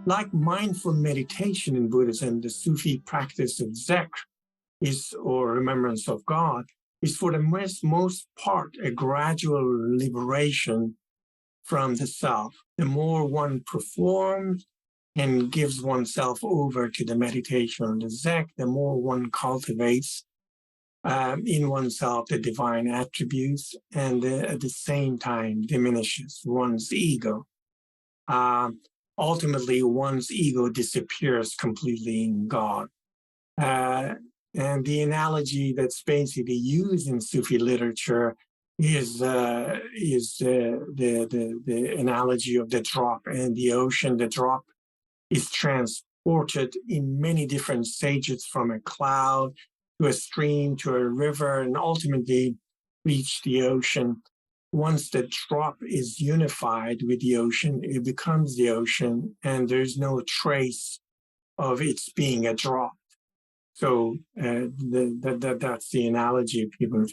Like mindful meditation in Buddhism, the Sufi practice of zikr or remembrance of God, is for the most part a gradual liberation from the self. The more one performs and gives oneself over to the meditation or the zikr, the more one cultivates in oneself the divine attributes, and at the same time diminishes one's ego. Ultimately, one's ego disappears completely in God. And the analogy that's basically used in Sufi literature is the analogy of the drop in the ocean. The drop is transported in many different stages from a cloud to a stream to a river and ultimately reach the ocean. Once the drop is unified with the ocean, it becomes the ocean, and there's no trace of its being a drop. So that's the analogy people.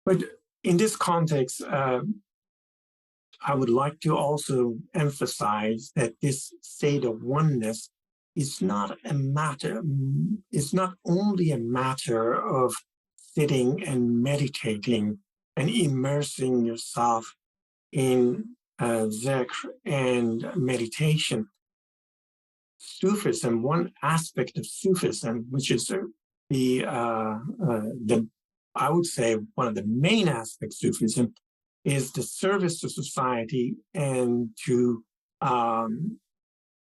But in this context, I would like to also emphasize that this state of oneness is not only a matter of sitting and meditating and immersing yourself in zikr and meditation. Sufism, one aspect of Sufism, which is I would say one of the main aspects of Sufism, is the service to society and to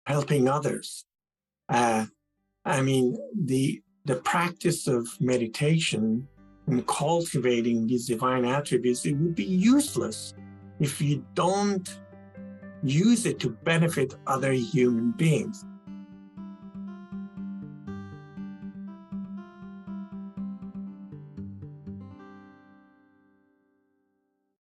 helping others. I mean, the practice of meditation and cultivating these divine attributes, it would be useless if you don't use it to benefit other human beings.